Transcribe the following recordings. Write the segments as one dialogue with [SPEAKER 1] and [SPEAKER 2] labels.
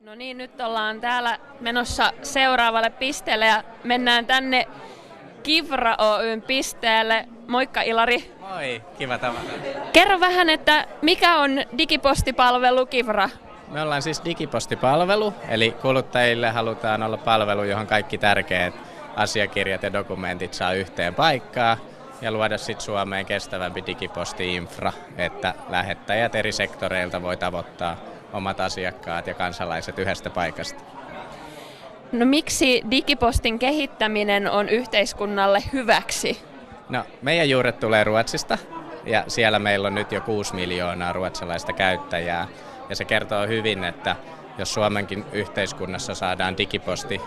[SPEAKER 1] No niin, nyt ollaan täällä menossa seuraavalle pisteelle ja mennään tänne Kivra Oyn pisteelle. Moikka Ilari.
[SPEAKER 2] Moi, kiva tavata.
[SPEAKER 1] Kerro vähän, että mikä on digipostipalvelu Kivra?
[SPEAKER 2] Me ollaan siis digipostipalvelu, eli kuluttajille halutaan olla palvelu, johon kaikki tärkeät asiakirjat ja dokumentit saa yhteen paikkaan ja luoda sitten Suomeen kestävämpi digiposti-infra, että lähettäjät eri sektoreilta voi tavoittaa omat asiakkaat ja kansalaiset yhdestä paikasta.
[SPEAKER 1] No miksi digipostin kehittäminen on yhteiskunnalle hyväksi?
[SPEAKER 2] No, meidän juuret tulee Ruotsista ja siellä meillä on nyt jo 6 miljoonaa ruotsalaista käyttäjää. Ja se kertoo hyvin, että jos Suomenkin yhteiskunnassa saadaan digiposti,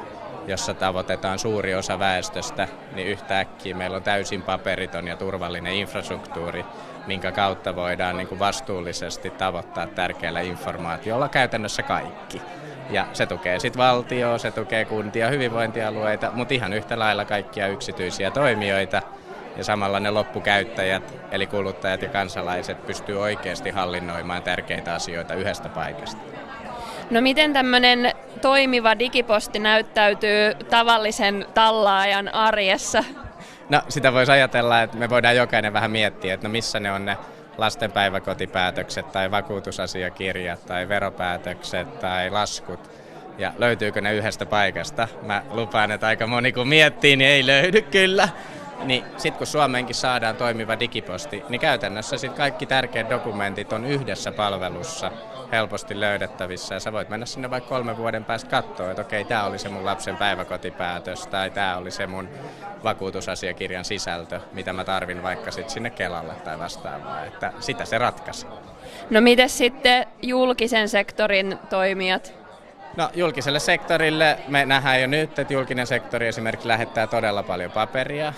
[SPEAKER 2] jossa tavoitetaan suuri osa väestöstä, niin yhtäkkiä meillä on täysin paperiton ja turvallinen infrastruktuuri, minkä kautta voidaan vastuullisesti tavoittaa tärkeällä informaatiolla käytännössä kaikki. Ja se tukee sitten valtioa, se tukee kuntia, hyvinvointialueita, mutta ihan yhtä lailla kaikkia yksityisiä toimijoita. Ja samalla ne loppukäyttäjät, eli kuluttajat ja kansalaiset, pystyy oikeasti hallinnoimaan tärkeitä asioita yhdestä paikasta.
[SPEAKER 1] No miten tämmöinen toimiva digiposti näyttäytyy tavallisen tallaajan arjessa?
[SPEAKER 2] No sitä voisi ajatella, että me voidaan jokainen vähän miettiä, että no missä ne on ne lastenpäiväkotipäätökset tai vakuutusasiakirjat tai veropäätökset tai laskut. Ja löytyykö ne yhdestä paikasta? Mä lupaan, että aika moni kun miettii, niin ei löydy kyllä. Niin sitten kun Suomeenkin saadaan toimiva digiposti, niin käytännössä sit kaikki tärkeät dokumentit on yhdessä palvelussa helposti löydettävissä. Ja sä voit mennä sinne vaikka 3 vuoden päästä katsoa, että okei, tää oli se mun lapsen päiväkotipäätös tai tää oli se mun vakuutusasiakirjan sisältö, mitä mä tarvin vaikka sit sinne Kelalle tai vastaavaa. Että sitä se ratkaisi.
[SPEAKER 1] No miten sitten julkisen sektorin toimijat?
[SPEAKER 2] No julkiselle sektorille me nähdään jo nyt, että julkinen sektori esimerkiksi lähettää todella paljon paperia.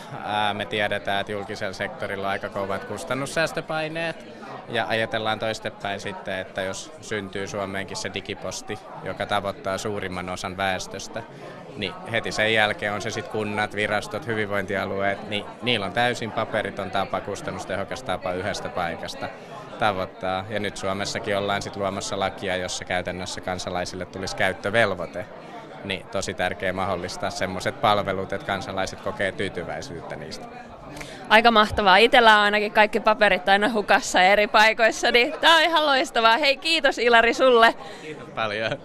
[SPEAKER 2] Me tiedetään, että julkisella sektorilla on aika kovat kustannussäästöpaineet ja ajatellaan toistepäin sitten, että jos syntyy Suomeenkin se digiposti, joka tavoittaa suurimman osan väestöstä, niin heti sen jälkeen on se sitten kunnat, virastot, hyvinvointialueet, niin niillä on täysin paperiton tapa, kustannustehokas tapa yhdestä paikasta tavoittaa. Ja nyt Suomessakin ollaan sitten luomassa lakia, jossa käytännössä kansalaisille tulisi käyttövelvoite. Niin tosi tärkeää mahdollistaa semmoiset palvelut, että kansalaiset kokee tyytyväisyyttä niistä.
[SPEAKER 1] Aika mahtavaa. Itsellä on ainakin kaikki paperit aina hukassa eri paikoissa, niin tää on ihan loistavaa. Hei, kiitos Ilari sulle.
[SPEAKER 2] Kiitos paljon.